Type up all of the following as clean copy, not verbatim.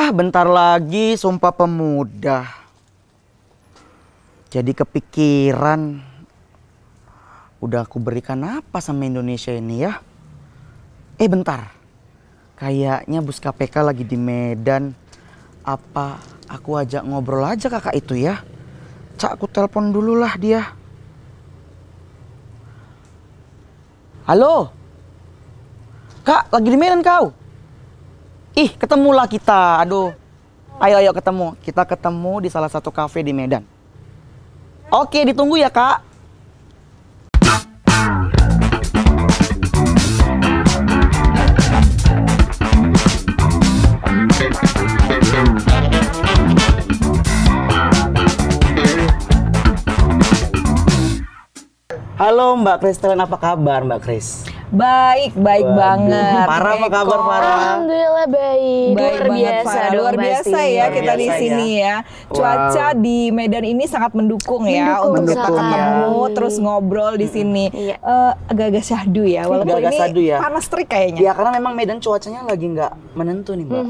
Bentar lagi Sumpah Pemuda. Jadi kepikiran, udah aku berikan apa sama Indonesia ini ya? Bentar. Kayaknya Bus KPK lagi di Medan. Apa aku ajak ngobrol aja kakak itu ya? Cak, aku telepon dulu lah dia. Halo? Kak, lagi di Medan kau? Ketemulah kita. Aduh. Ayo ketemu. Kita ketemu di salah satu kafe di Medan. Oke, ditunggu ya, Kak. Halo Mbak Kristalin, apa kabar Mbak Kris? Baik banget. Farah, apa kabar Farah? Alhamdulillah baik. Luar biasa ya kita di sini ya. Cuaca di Medan ini sangat mendukung ya untuk kita ketemu terus ngobrol di sini. Agak-agak syahdu ya, walaupun ini panas terik kayaknya. Ya karena memang Medan cuacanya lagi nggak menentu nih Mbak.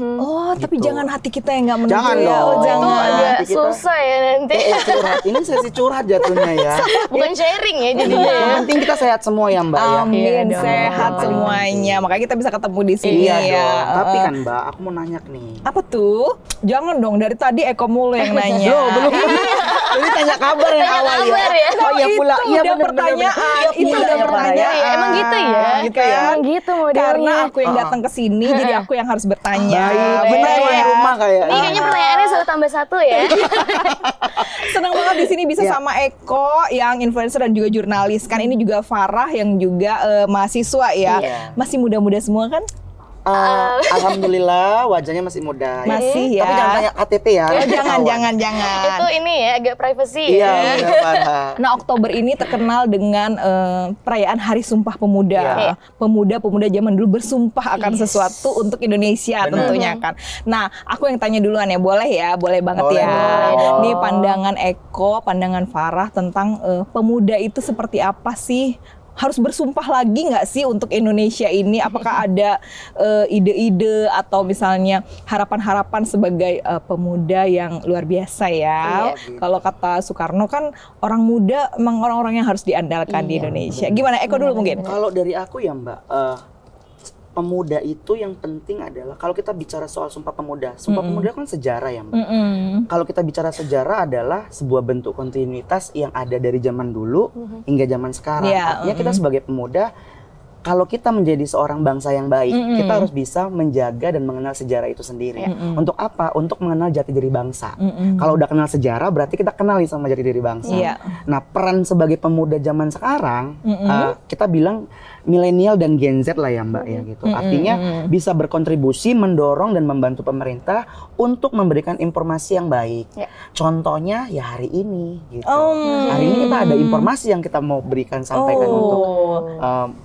Tapi jangan hati kita yang nggak menentu. Jangan ya. dong. Itu agak susah ya nanti. Curhat. Ini sesi curhat jatuhnya ya. Bukan sharing ya jadinya. Yang penting kita sehat semua ya Mbak ya. Amin, sehat semuanya. Makanya kita bisa ketemu di sini ya. Tapi kan Mbak, aku mau nanya nih. Apa tuh? Jangan dong, dari tadi Eko mulu yang nanya. Belum. Ini tanya kabar yang awal ya. Oh iya pula. Iya udah pertanyaan. Itu udah pertanyaan. Emang gitu ya? Gitu ya. Emang gitu modelnya. Karena aku yang datang ke sini, jadi aku yang harus bertanya. Benar ya. Rumah kayak. Ini kayaknya pertanyaannya 1+1 ya. Senang banget di sini bisa sama Eko yang influencer dan juga jurnalis. Kan ini juga Farah yang juga mahasiswa ya. Masih muda-muda semua kan? Alhamdulillah wajahnya masih muda. Masih ya. Tapi jangan tanya KTP ya. Jangan. Itu ini ya agak privacy ya. Nah, Oktober ini terkenal dengan perayaan Hari Sumpah Pemuda. Pemuda-pemuda zaman dulu bersumpah akan sesuatu untuk Indonesia tentunya kan. Nah, aku yang tanya duluan ya, boleh banget ya. Ini pandangan Eko, pandangan Farah tentang pemuda itu seperti apa sih? Harus bersumpah lagi nggak sih untuk Indonesia ini? Apakah ada ide-ide atau misalnya harapan-harapan sebagai pemuda yang luar biasa ya? Kalau kata Soekarno kan orang muda emang orang-orang yang harus diandalkan di Indonesia. Gimana Eko dulu mungkin? Kalau dari aku ya Mbak, pemuda itu yang penting adalah kalau kita bicara soal Sumpah Pemuda kan sejarah ya Mbak. Kalau kita bicara sejarah adalah sebuah bentuk kontinuitas yang ada dari zaman dulu hingga zaman sekarang. Artinya kita sebagai pemuda, kalau kita menjadi seorang bangsa yang baik, kita harus bisa menjaga dan mengenal sejarah itu sendiri. Untuk apa? Untuk mengenal jati diri bangsa. Kalau udah kenal sejarah, berarti kita kenal sama jati diri bangsa. Nah, peran sebagai pemuda zaman sekarang, kita bilang milenial dan Gen Z lah ya Mbak ya gitu. Artinya bisa berkontribusi, mendorong dan membantu pemerintah untuk memberikan informasi yang baik. Contohnya ya hari ini gitu. Hari ini kita ada informasi yang kita mau berikan sampaikan untuk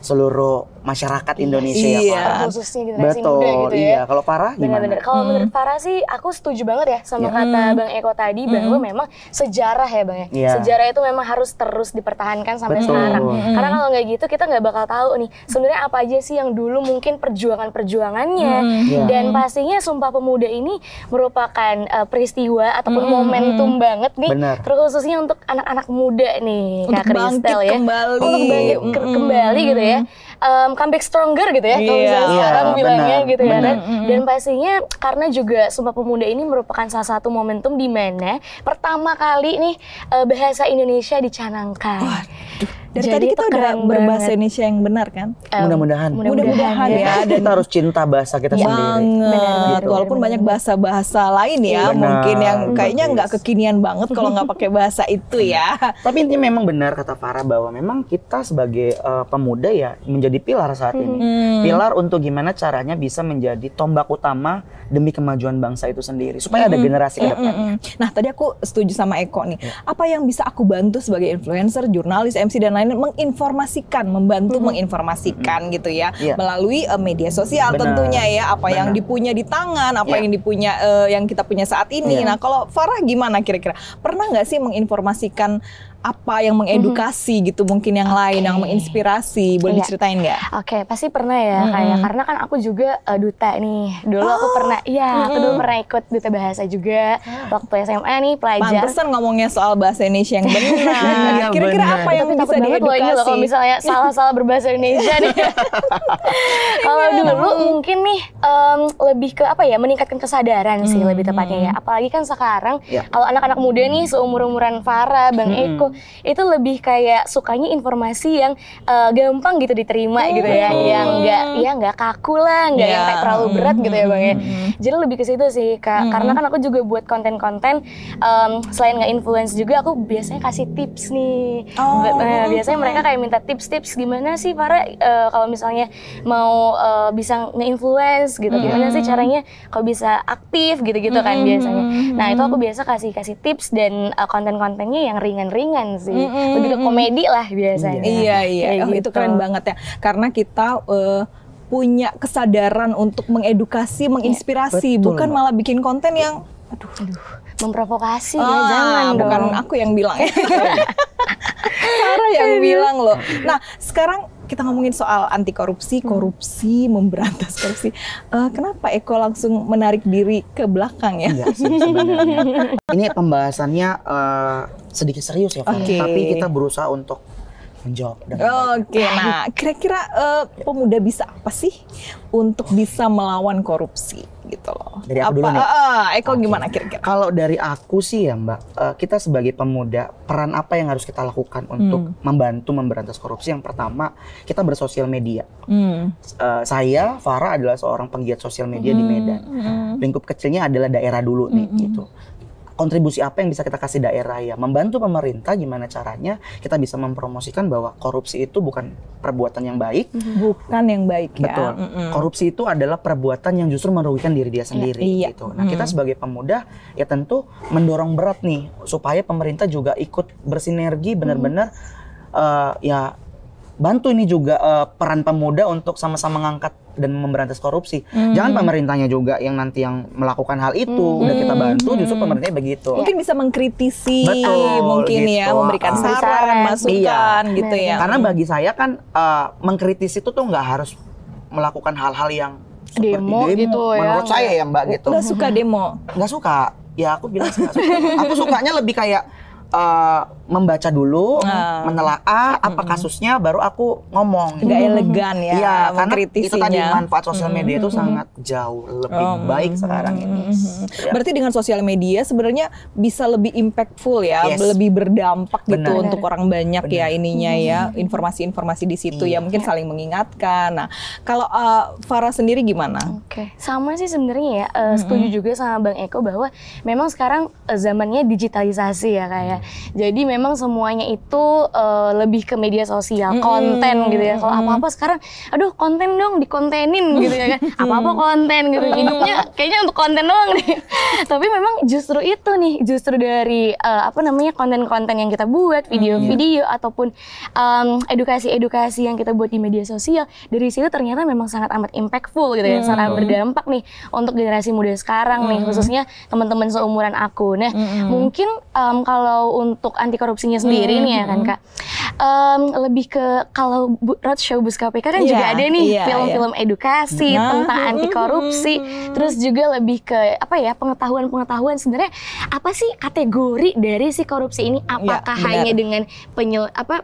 seluruh masyarakat Indonesia ya Pak. Khususnya generasi muda gitu ya. Kalau Farah gimana? Bener-bener. Kalau menurut Farah sih aku setuju banget ya sama kata Bang Eko tadi bahwa memang sejarah ya Bang ya. Sejarah itu memang harus terus dipertahankan sampai sekarang. Karena kalau nggak gitu kita nggak bakal tahu nih sebenarnya apa aja sih yang dulu mungkin perjuangan-perjuangannya. Dan pastinya Sumpah Pemuda ini merupakan peristiwa ataupun momentum banget nih. Terkhususnya untuk anak-anak muda nih Kak Kristal ya. Untuk bangkit kembali gitu ya. Comeback stronger gitu ya, kalau misalnya sekarang bilangnya gitu ya. Dan pastinya karena juga Sumpah Pemuda ini merupakan salah satu momentum di mana pertama kali nih bahasa Indonesia dicanangkan. Dari tadi kita udah berbahasa Indonesia yang benar kan? Mudah-mudahan ya. Dan kita harus cinta bahasa kita sendiri. Gitu. Walaupun banyak bahasa-bahasa lain ya, mungkin yang kayaknya nggak kekinian banget kalau nggak pakai bahasa itu ya. Tapi intinya memang benar kata Farah bahwa memang kita sebagai pemuda ya menjadi pilar saat ini. Pilar untuk gimana caranya bisa menjadi tombak utama demi kemajuan bangsa itu sendiri. Supaya ada generasi ke depannya. Nah tadi aku setuju sama Eko nih. Apa yang bisa aku bantu sebagai influencer, jurnalis, MC dan lain menginformasikan, membantu menginformasikan gitu ya, melalui media sosial tentunya ya, apa yang dipunya di tangan, apa yang dipunya yang kita punya saat ini. Nah kalau Farah gimana kira-kira? Pernah nggak sih menginformasikan apa yang mengedukasi gitu mungkin yang lain, yang menginspirasi, boleh diceritain nggak? Oke, pasti pernah ya kayak karena kan aku juga duta nih. Dulu aku pernah, aku dulu pernah ikut duta bahasa juga waktu SMA nih pelajar. Pantesan ngomongnya soal bahasa Indonesia yang benar. Kira-kira apa yang bisa diedukasi? Kalau misalnya salah-salah berbahasa Indonesia nih. Kalau dulu mungkin nih lebih ke apa ya, meningkatkan kesadaran sih lebih tepatnya ya. Apalagi kan sekarang kalau anak-anak muda nih seumur-umuran Farah, Bang Eko, itu lebih kayak sukanya informasi yang gampang gitu diterima gitu ya, yang nggak kaku lah, nggak yang kayak terlalu berat gitu ya Bang ya. Jadi lebih ke situ sih Kak, karena kan aku juga buat konten-konten selain nggak influence juga aku biasanya kasih tips nih. Biasanya mereka kayak minta tips-tips gimana sih Farah kalau misalnya mau bisa nge-influence gitu, gimana sih caranya kalau bisa aktif gitu-gitu kan biasanya. Nah itu aku biasa kasih tips dan konten-kontennya yang ringan-ringan sih, lebih ke komedi lah biasanya. Iya, itu keren banget ya, karena kita punya kesadaran untuk mengedukasi, menginspirasi, bukan malah bikin konten yang aduh memprovokasi ya, jangan dong. Bukan aku yang bilang ya. Sarah yang bilang loh. Nah, sekarang kita ngomongin soal anti korupsi, memberantas korupsi. Kenapa Eko langsung menarik diri ke belakang ya? Enggak sih sebenarnya. Ini pembahasannya sedikit serius ya, tapi kita berusaha untuk menjawab dengan baik. Nah kira-kira pemuda bisa apa sih untuk bisa melawan korupsi gitu loh? Dari aku dulu nih. Eko gimana kira-kira? Kalau dari aku sih ya Mbak, kita sebagai pemuda, peran apa yang harus kita lakukan untuk membantu memberantas korupsi? Yang pertama, kita bersosial media. Saya, Farah adalah seorang penggiat sosial media di Medan. Lingkup kecilnya adalah daerah dulu nih gitu. Kontribusi apa yang bisa kita kasih daerah ya? Membantu pemerintah gimana caranya kita bisa mempromosikan bahwa korupsi itu bukan perbuatan yang baik. Bukan yang baik ya. Betul. Korupsi itu adalah perbuatan yang justru merugikan diri dia sendiri gitu. Nah, kita sebagai pemuda ya tentu mendorong berat nih supaya pemerintah juga ikut bersinergi benar-benar ya bantu ini juga peran pemuda untuk sama-sama mengangkat dan memberantas korupsi. Jangan pemerintahnya juga yang nanti yang melakukan hal itu. Udah kita bantu, justru pemerintahnya begitu. Mungkin bisa mengkritisi, mungkin gitu. ya, memberikan saran, masukan gitu ya. Karena bagi saya kan mengkritisi itu tuh nggak harus melakukan hal-hal yang demo gitu ya. Menurut saya ya Mbak gitu. Nggak suka demo? Nggak suka. Ya aku bilang nggak suka. Aku sukanya lebih kayak membaca dulu, menelaah apa kasusnya, baru aku ngomong. Nggak elegan ya, iya, karena itu tadi mengkritisinya. manfaat sosial media itu sangat jauh lebih baik sekarang ini. Berarti dengan sosial media sebenarnya bisa lebih impactful ya, lebih berdampak gitu untuk orang banyak ya ininya ya, informasi-informasi di situ ya mungkin saling mengingatkan. Nah, kalau Farah sendiri gimana? Sama sih sebenarnya ya, setuju juga sama Bang Eko bahwa memang sekarang zamannya digitalisasi ya kayak. Jadi memang semuanya itu lebih ke media sosial, konten gitu ya. Kalau apa-apa sekarang, aduh konten dong, dikontenin gitu ya kan. Apa-apa konten gitu, hidupnya kayaknya untuk konten doang nih. Tapi memang justru itu nih, justru dari konten-konten yang kita buat, video-video ataupun edukasi-edukasi yang kita buat di media sosial, dari situ ternyata memang sangat amat impactful gitu ya, sangat berdampak nih untuk generasi muda sekarang nih, khususnya teman-teman seumuran aku. Nah, mungkin kalau untuk anti korupsinya sendiri nih ya kan Kak, lebih ke kalau Roadshow Bus KPK kan juga ada nih film-film edukasi tentang anti korupsi, terus juga lebih ke pengetahuan sebenarnya apa sih kategori dari si korupsi ini, apakah hanya dengan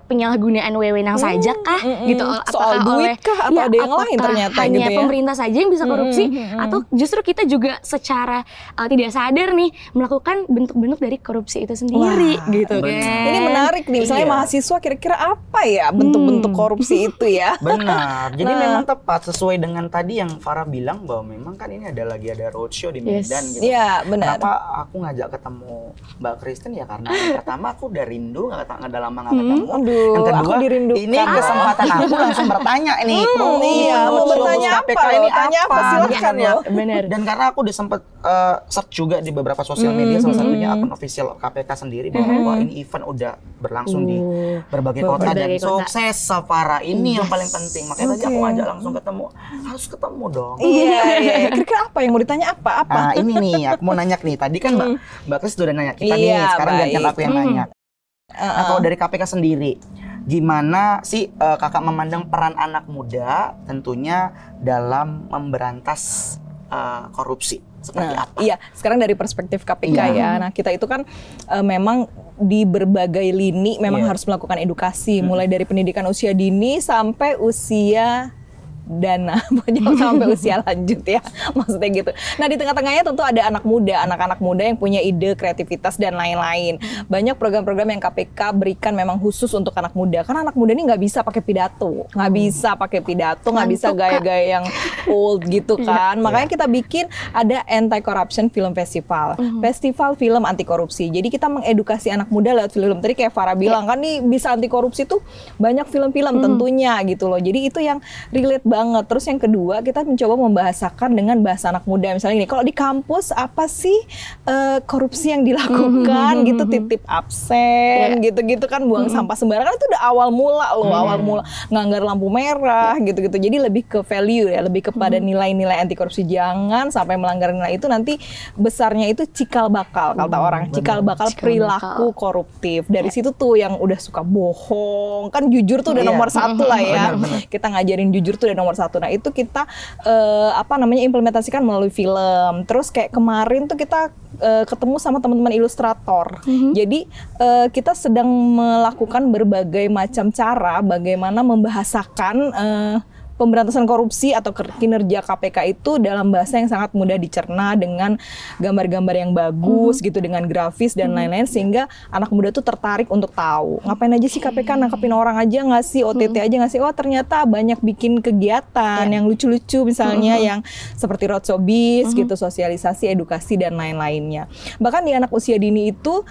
penyalahgunaan wewenang saja kah gitu, soal duit kah atau ada yang lain ternyata hanya gitu ya? Pemerintah saja yang bisa korupsi atau justru kita juga secara tidak sadar nih melakukan bentuk-bentuk dari korupsi itu sendiri gitu kan. Ini menarik nih, misalnya mahasiswa kira-kira apa ya bentuk-bentuk korupsi itu ya? Benar, jadi memang tepat sesuai dengan tadi yang Farah bilang bahwa memang kan ini ada roadshow di Medan gitu. Iya, benar. Kenapa aku ngajak ketemu Mbak Kristen ya karena yang pertama aku udah rindu, nggak ada lama nggak ketemu. Yang kedua, ini kesempatan aku langsung bertanya nih. Mau bertanya apa? Tanya apa? Silakan ya. Benar. Dan karena aku udah sempet search juga di beberapa sosial media, salah satunya akun official KPK sendiri bahwa ini event udah berlangsung di berbagai kota dan sukses Farah. Ini yang paling penting. Makanya tadi aku ngajak langsung ketemu. Harus ketemu dong. Iya. Kira-kira apa yang mau ditanya apa? Ini nih, aku mau nanya nih. Tadi kan Mbak Kris udah nanya kita nih. Sekarang gantian aku yang nanya. Nah, kalau dari KPK sendiri, gimana sih kakak memandang peran anak muda tentunya dalam memberantas korupsi? Seperti apa? Iya, sekarang dari perspektif KPK ya. Nah, kita itu kan memang di berbagai lini memang harus melakukan edukasi, mulai dari pendidikan usia dini sampai usia dana, sampai usia lanjut ya, maksudnya gitu. Nah, di tengah-tengahnya tentu ada anak-anak muda yang punya ide, kreativitas dan lain-lain. Banyak program-program yang KPK berikan memang khusus untuk anak muda, karena anak muda ini nggak bisa pakai pidato, nggak bisa gaya-gaya yang old gitu kan. Makanya kita bikin ada Anti Corruption Film Festival, festival film anti korupsi. Jadi kita mengedukasi anak muda lewat film. Tadi kayak Farah bilang kan nih bisa anti korupsi tuh banyak film-film tentunya gitu loh. Jadi itu yang relate banget. Terus yang kedua, kita mencoba membahasakan dengan bahasa anak muda. Misalnya gini, kalau di kampus apa sih korupsi yang dilakukan gitu, titip absen gitu-gitu kan, buang sampah sembarangan, itu udah awal mula loh, awal mula ngelanggar lampu merah gitu-gitu. Jadi lebih ke value ya, lebih kepada nilai-nilai anti korupsi. Jangan sampai melanggar nilai itu, nanti besarnya itu cikal bakal, kata orang, cikal bakal perilaku koruptif. Dari situ tuh yang udah suka bohong, kan jujur tuh udah nomor satu lah ya. Kita ngajarin jujur tuh udah nomor satu. Nah, itu kita implementasikan melalui film. Terus kayak kemarin tuh kita ketemu sama teman-teman ilustrator. Jadi kita sedang melakukan berbagai macam cara bagaimana membahasakan pemberantasan korupsi atau kinerja KPK itu dalam bahasa yang sangat mudah dicerna, dengan gambar-gambar yang bagus gitu, dengan grafis dan lain-lain, sehingga anak muda tuh tertarik untuk tahu ngapain aja sih KPK, nangkepin orang aja nggak sih, OTT aja nggak sih, oh ternyata banyak bikin kegiatan yang lucu-lucu misalnya, yang seperti roadshow bis gitu, sosialisasi, edukasi dan lain-lainnya. Bahkan di anak usia dini itu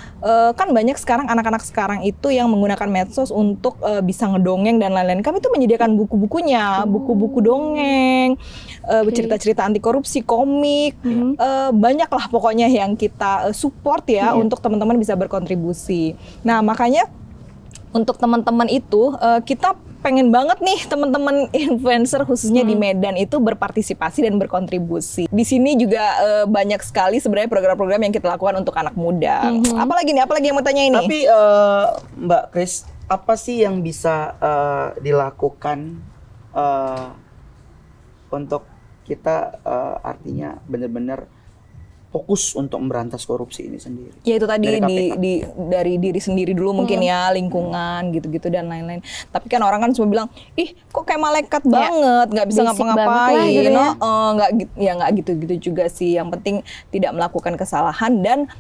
kan banyak sekarang anak-anak sekarang itu yang menggunakan medsos untuk bisa ngedongeng dan lain-lain. Kami tuh menyediakan buku-bukunya, buku-buku dongeng, cerita-cerita anti korupsi, komik, banyak lah pokoknya yang kita support ya untuk teman-teman bisa berkontribusi. Nah, makanya untuk teman-teman itu kita pengen banget nih teman-teman influencer khususnya di Medan itu berpartisipasi dan berkontribusi. Di sini juga banyak sekali sebenarnya program-program yang kita lakukan untuk anak muda. Apalagi yang mau tanya ini? Tapi Mbak Kris, apa sih yang bisa dilakukan untuk kita artinya benar-benar fokus untuk memberantas korupsi ini sendiri? Ya itu tadi dari diri sendiri dulu mungkin ya, lingkungan gitu-gitu dan lain-lain. Tapi kan orang kan cuma bilang, ih kok kayak malaikat banget, nggak bisa ngapa-ngapain, gitu ya. Nggak gitu-gitu juga sih. Yang penting tidak melakukan kesalahan dan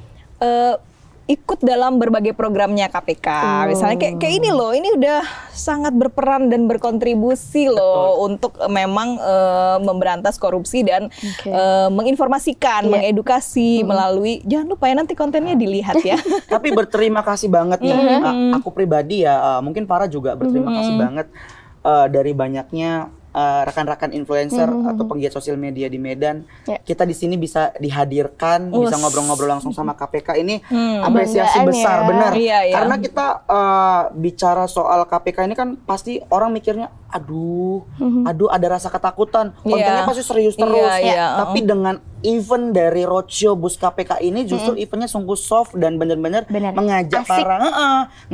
ikut dalam berbagai programnya KPK. Misalnya kayak ini loh, ini udah sangat berperan dan berkontribusi loh untuk memang memberantas korupsi dan menginformasikan, mengedukasi melalui, jangan lupa ya nanti kontennya dilihat ya. Tapi berterima kasih banget nih, aku pribadi ya, mungkin Farah juga berterima kasih banget dari banyaknya rekan-rekan influencer atau penggiat sosial media di Medan, kita di sini bisa dihadirkan, bisa ngobrol-ngobrol langsung sama KPK, ini apresiasi besar, benar. Karena kita bicara soal KPK ini kan pasti orang mikirnya, aduh ada rasa ketakutan, kontennya pasti serius terus. Tapi dengan event dari roadshow bus KPK ini justru eventnya sungguh soft dan benar-benar mengajak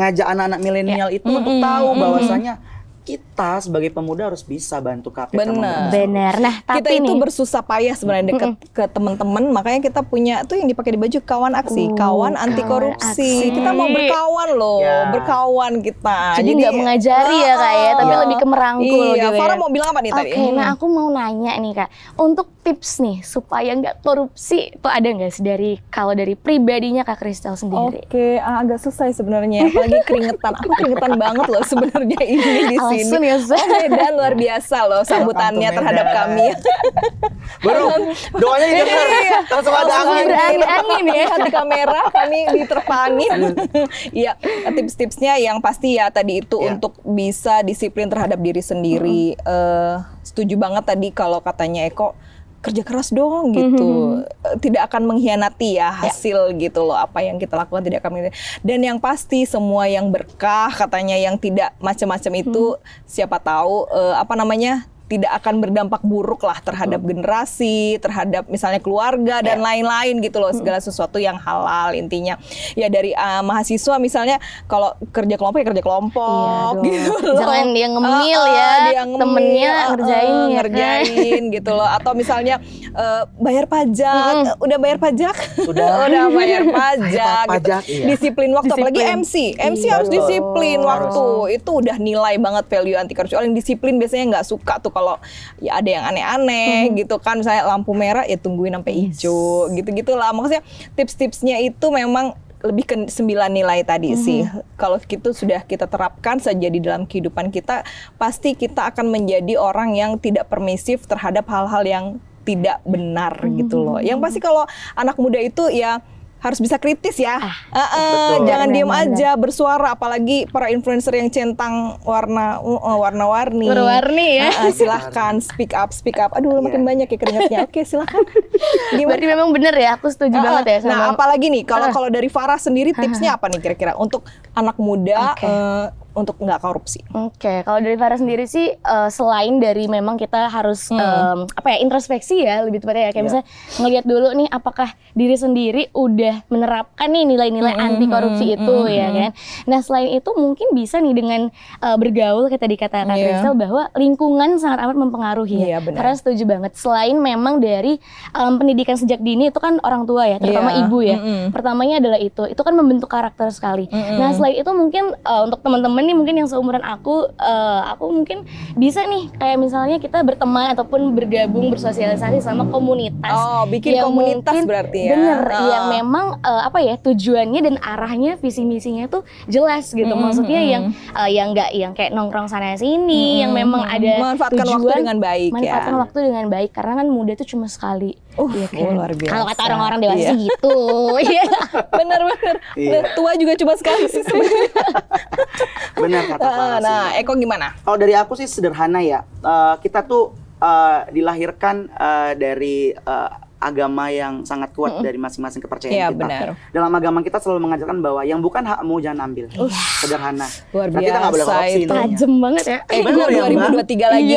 ngajak anak-anak milenial itu untuk tahu bahwasanya kita sebagai pemuda harus bisa bantu KPK. Benar. Nah, tapi kita itu bersusah payah sebenarnya dekat ke teman-teman, makanya kita punya tuh yang dipakai di baju kawan aksi, kawan anti korupsi. Kita mau berkawan loh, berkawan kita. Jadi nggak mengajari ya Kak ya, tapi lebih ke merangkul. Iya, Farah mau bilang apa nih tadi? Nah aku mau nanya nih Kak, untuk tips nih supaya nggak korupsi, itu ada nggak sih kalau dari pribadinya Kak Kristel sendiri? Agak susah sebenarnya, apalagi keringetan. Aku keringetan banget loh sebenarnya ini di sini. Medan luar biasa loh sambutannya terhadap kami. Baru doanya didengar, langsung ada angin ya. Di kamera kami diterpangin. Iya, tips-tipsnya yang pasti ya tadi itu untuk bisa disiplin terhadap diri sendiri. Setuju banget tadi kalau katanya Eko, kerja keras dong gitu, tidak akan mengkhianati ya hasil gitu loh, apa yang kita lakukan tidak akan dan yang pasti semua yang berkah katanya, yang tidak macam-macam itu siapa tahu tidak akan berdampak buruk lah terhadap generasi, terhadap misalnya keluarga dan lain-lain gitu loh, segala sesuatu yang halal intinya. Ya dari mahasiswa misalnya kalau kerja kelompok ya kerja kelompok gitu loh. Jangan dia ngemil ya, temennya ngerjain gitu loh. Atau misalnya bayar pajak, udah bayar pajak? Udah bayar pajak. Gitu. Disiplin waktu, apalagi MC harus disiplin waktu. Itu udah nilai banget value anti korupsi. Orang yang disiplin biasanya nggak suka tuh kalau ya ada yang aneh-aneh gitu kan, misalnya lampu merah ya tungguin sampai hijau gitu-gitulah. Maksudnya tips-tipsnya itu memang lebih ke 9 nilai tadi sih. Kalau gitu sudah kita terapkan saja di dalam kehidupan kita, pasti kita akan menjadi orang yang tidak permisif terhadap hal-hal yang tidak benar gitu loh. Yang pasti kalau anak muda itu ya harus bisa kritis ya. Jangan diem aja, bersuara, apalagi para influencer yang centang warna-warni. Warna-warni ya. Silahkan speak up. Aduh, makin banyak ya keringatnya. Oke, silahkan. Berarti memang bener ya, aku setuju banget ya sama. Nah, apalagi nih kalau dari Farah sendiri tipsnya apa nih kira-kira untuk anak muda untuk nggak korupsi? Oke, kalau dari Farah sendiri sih selain dari memang kita harus introspeksi ya lebih tepatnya ya, kayak misalnya ngelihat dulu nih apakah diri sendiri udah menerapkan nih nilai-nilai anti korupsi itu ya kan. Nah, selain itu mungkin bisa nih dengan bergaul kayak tadi kata Kak Kristal bahwa lingkungan sangat amat mempengaruhi ya. Karena setuju banget, selain memang dari pendidikan sejak dini itu kan orang tua ya, terutama ibu ya. Pertamanya adalah itu kan membentuk karakter sekali. Nah, selain itu mungkin untuk teman-teman nih mungkin yang seumuran aku mungkin bisa nih kayak misalnya kita berteman ataupun bergabung bersosialisasi sama komunitas. Bikin komunitas berarti ya. Bener, yang memang tujuannya dan arahnya visi misinya tuh jelas gitu. Maksudnya yang nggak yang kayak nongkrong sana sini, yang memang ada manfaatkan tujuan, waktu dengan baik manfaatkan waktu dengan baik karena kan muda tuh cuma sekali. Ya kan? Luar biasa. Kalau kata orang-orang dewasa gitu. Bener. Tua juga cuma sekali sih sebenarnya. Benar kata Farah. Nah, Eko gimana? Kalau dari aku sih sederhana ya. Kita tuh dilahirkan dari agama yang sangat kuat dari masing-masing kepercayaan kita. Benar. Dalam agama kita selalu mengajarkan bahwa yang bukan hakmu jangan ambil. Sederhana. Luar biasa. Nah, kita nggak boleh korupsi. Tajam banget ya. Eko 2023 lagi.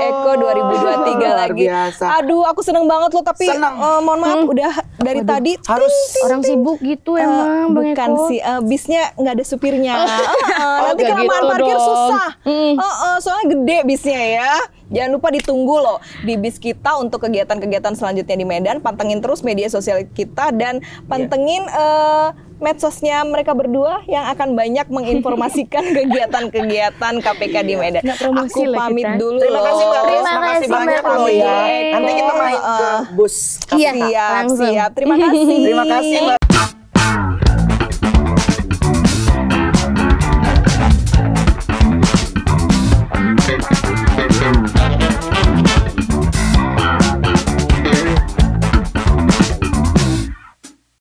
Eko 2023 lagi. Biasa. Aduh, aku seneng banget loh, tapi mohon maaf udah dari tadi harus orang sibuk gitu emang Bang bukan Eko. sih, bisnya nggak ada supirnya. Nanti kelamaan gitu parkir dong. susah. Soalnya gede bisnya ya. Jangan lupa ditunggu loh di bis kita untuk kegiatan-kegiatan selanjutnya di Medan. Pantengin terus media sosial kita dan pantengin medsosnya mereka berdua yang akan banyak menginformasikan kegiatan-kegiatan KPK di Medan. Aku pamit dulu. Terima kasih Mbak Ris, Terima makasih kasih, banyak Mbak loh ya. Eko. Nanti kita main ke bus KPK. Iya, langsung. Siap. Terima kasih. Terima kasih Mbak